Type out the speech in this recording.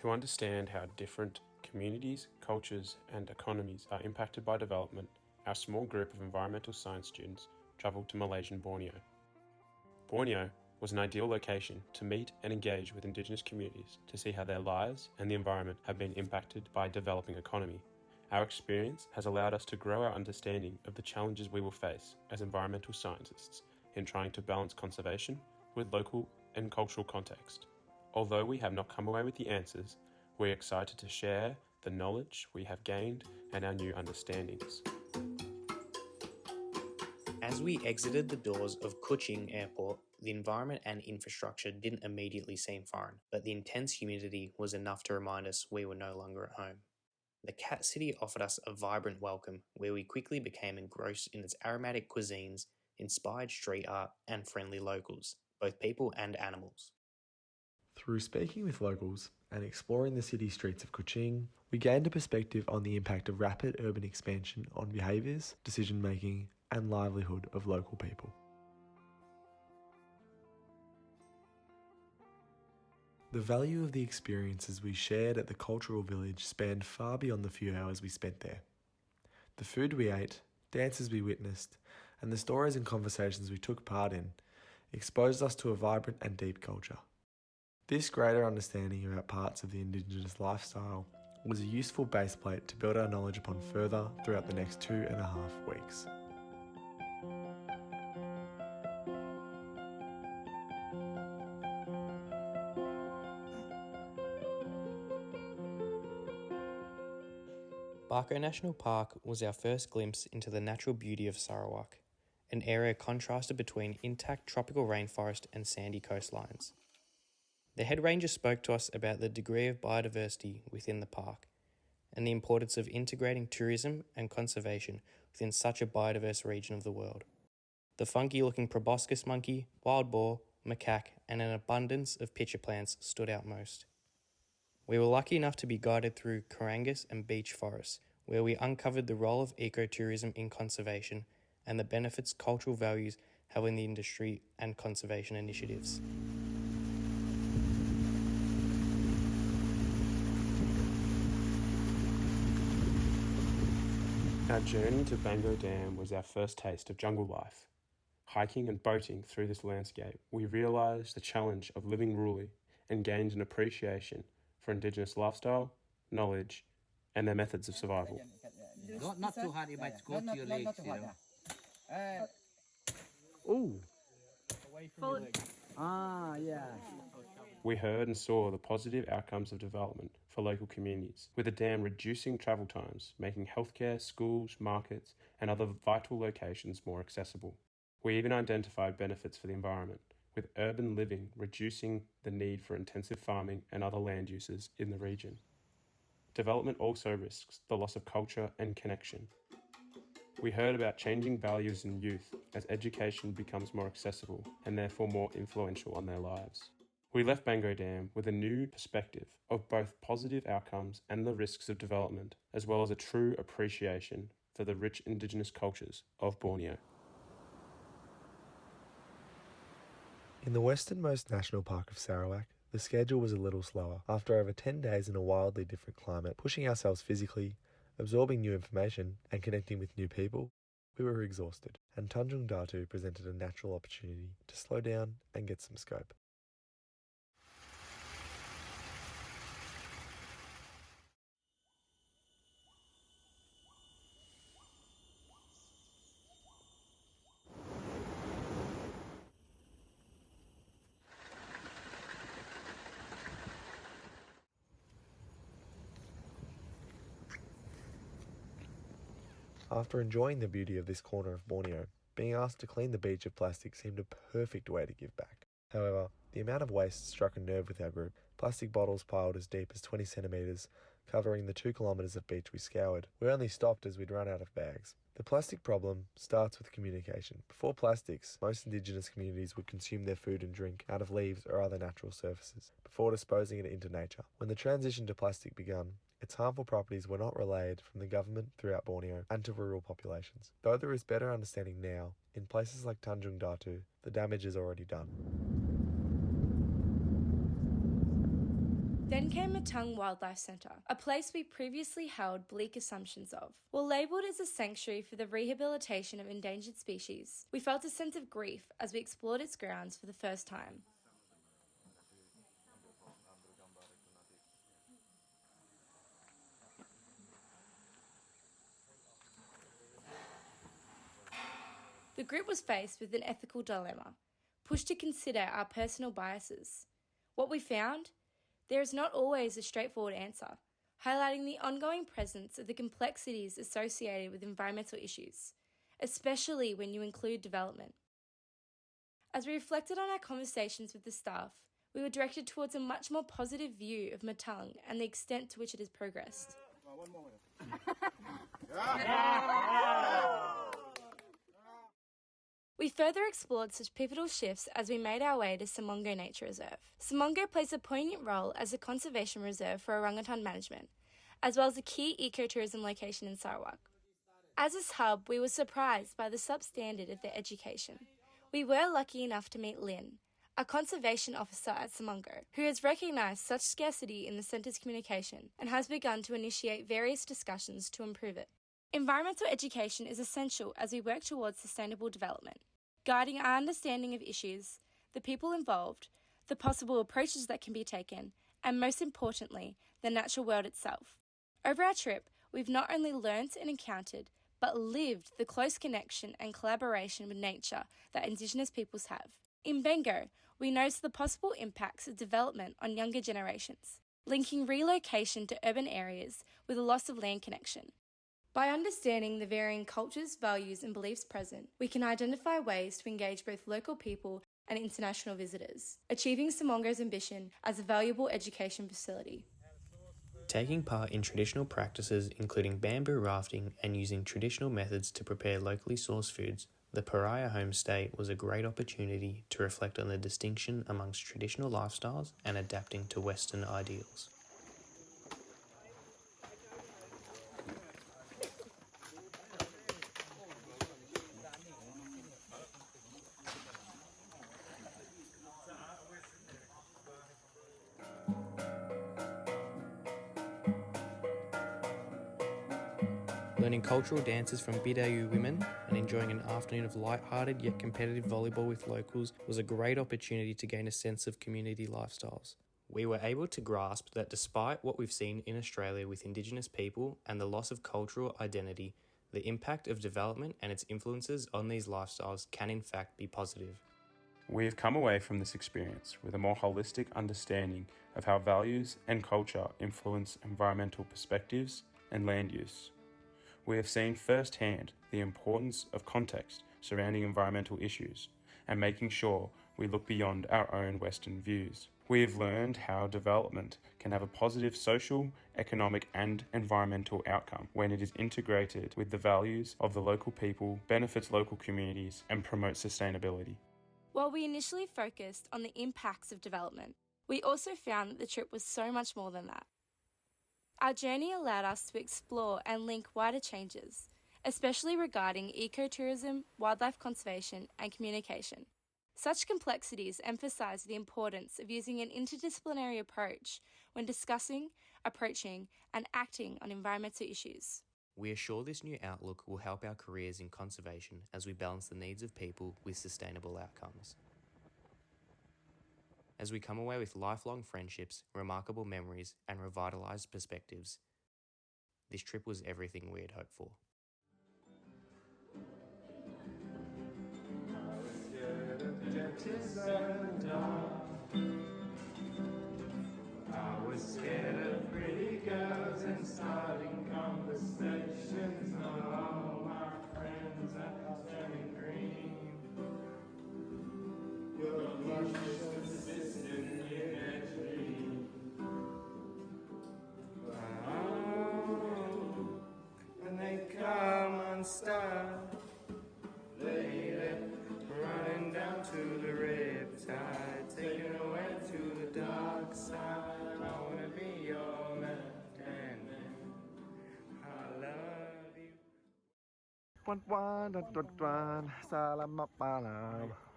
To understand how different communities, cultures, and economies are impacted by development, our small group of environmental science students travelled to Malaysian Borneo. Borneo was an ideal location to meet and engage with Indigenous communities to see how their lives and the environment have been impacted by a developing economy. Our experience has allowed us to grow our understanding of the challenges we will face as environmental scientists in trying to balance conservation with local and cultural context. Although we have not come away with the answers, we're excited to share the knowledge we have gained and our new understandings. As we exited the doors of Kuching Airport, the environment and infrastructure didn't immediately seem foreign, but the intense humidity was enough to remind us we were no longer at home. The Cat City offered us a vibrant welcome, where we quickly became engrossed in its aromatic cuisines, inspired street art, and friendly locals, both people and animals. Through speaking with locals and exploring the city streets of Kuching, we gained a perspective on the impact of rapid urban expansion on behaviours, decision-making, and livelihood of local people. The value of the experiences we shared at the cultural village spanned far beyond the few hours we spent there. The food we ate, dances we witnessed, and the stories and conversations we took part in exposed us to a vibrant and deep culture. This greater understanding about parts of the Indigenous lifestyle was a useful baseplate to build our knowledge upon further throughout the next 2.5 weeks. Barco National Park was our first glimpse into the natural beauty of Sarawak, an area contrasted between intact tropical rainforest and sandy coastlines. The head ranger spoke to us about the degree of biodiversity within the park and the importance of integrating tourism and conservation within such a biodiverse region of the world. The funky-looking proboscis monkey, wild boar, macaque, and an abundance of pitcher plants stood out most. We were lucky enough to be guided through Korangas and beech forests, where we uncovered the role of ecotourism in conservation and the benefits cultural values have in the industry and conservation initiatives. Our journey to Bango Dam was our first taste of jungle life. Hiking and boating through this landscape, we realised the challenge of living rurally and gained an appreciation for Indigenous lifestyle, knowledge, and their methods of survival. Not too hard, it might go to your legs, you know. Ooh! Away from your legs. Ah, yeah. We heard and saw the positive outcomes of development for local communities, with the dam reducing travel times, making healthcare, schools, markets, and other vital locations more accessible. We even identified benefits for the environment, with urban living reducing the need for intensive farming and other land uses in the region. Development also risks the loss of culture and connection. We heard about changing values in youth as education becomes more accessible and therefore more influential on their lives. We left Bango Dam with a new perspective of both positive outcomes and the risks of development, as well as a true appreciation for the rich Indigenous cultures of Borneo. In the westernmost national park of Sarawak, the schedule was a little slower. After over 10 days in a wildly different climate, pushing ourselves physically, absorbing new information, and connecting with new people, we were exhausted, and Tanjung Datu presented a natural opportunity to slow down and get some scope. After enjoying the beauty of this corner of Borneo, being asked to clean the beach of plastic seemed a perfect way to give back. However, the amount of waste struck a nerve with our group. Plastic bottles piled as deep as 20 centimetres, covering the 2 kilometres of beach we scoured. We only stopped as we'd run out of bags. The plastic problem starts with communication. Before plastics, most Indigenous communities would consume their food and drink out of leaves or other natural surfaces, before disposing it into nature. When the transition to plastic began, its harmful properties were not relayed from the government throughout Borneo and to rural populations. Though there is better understanding now, in places like Tanjung Datu, the damage is already done. Then came Matang Wildlife Centre, a place we previously held bleak assumptions of. While labelled as a sanctuary for the rehabilitation of endangered species, we felt a sense of grief as we explored its grounds for the first time. The group was faced with an ethical dilemma, pushed to consider our personal biases. What we found? There is not always a straightforward answer, highlighting the ongoing presence of the complexities associated with environmental issues, especially when you include development. As we reflected on our conversations with the staff, we were directed towards a much more positive view of Matang and the extent to which it has progressed. We further explored such pivotal shifts as we made our way to Simongo Nature Reserve. Simongo plays a poignant role as a conservation reserve for orangutan management, as well as a key ecotourism location in Sarawak. As a hub, we were surprised by the substandard of their education. We were lucky enough to meet Lynn, a conservation officer at Simongo, who has recognised such scarcity in the centre's communication and has begun to initiate various discussions to improve it. Environmental education is essential as we work towards sustainable development, guiding our understanding of issues, the people involved, the possible approaches that can be taken, and most importantly, the natural world itself. Over our trip, we've not only learnt and encountered, but lived the close connection and collaboration with nature that Indigenous peoples have. In Bengo, we noticed the possible impacts of development on younger generations, linking relocation to urban areas with a loss of land connection. By understanding the varying cultures, values and beliefs present, we can identify ways to engage both local people and international visitors, achieving Simongo's ambition as a valuable education facility. Taking part in traditional practices including bamboo rafting and using traditional methods to prepare locally sourced foods, the Pariah homestay was a great opportunity to reflect on the distinction amongst traditional lifestyles and adapting to Western ideals. Learning cultural dances from Bidayu women and enjoying an afternoon of light-hearted yet competitive volleyball with locals was a great opportunity to gain a sense of community lifestyles. We were able to grasp that despite what we've seen in Australia with Indigenous people and the loss of cultural identity, the impact of development and its influences on these lifestyles can in fact be positive. We have come away from this experience with a more holistic understanding of how values and culture influence environmental perspectives and land use. We have seen firsthand the importance of context surrounding environmental issues and making sure we look beyond our own Western views. We have learned how development can have a positive social, economic and environmental outcome when it is integrated with the values of the local people, benefits local communities and promotes sustainability. While we initially focused on the impacts of development, we also found that the trip was so much more than that. Our journey allowed us to explore and link wider changes, especially regarding ecotourism, wildlife conservation and communication. Such complexities emphasise the importance of using an interdisciplinary approach when discussing, approaching and acting on environmental issues. We are sure this new outlook will help our careers in conservation as we balance the needs of people with sustainable outcomes. As we come away with lifelong friendships, remarkable memories and revitalised perspectives, this trip was everything we had hoped for. I was scared of pretty girls and starting conversations. Not all my friends are turning green. Your luscious assistant in a tree. Oh, and they come unstuck, lady, running down to the riptide, taken away to the dark side. I wanna be your left-hand man. I love you. Selamat malam.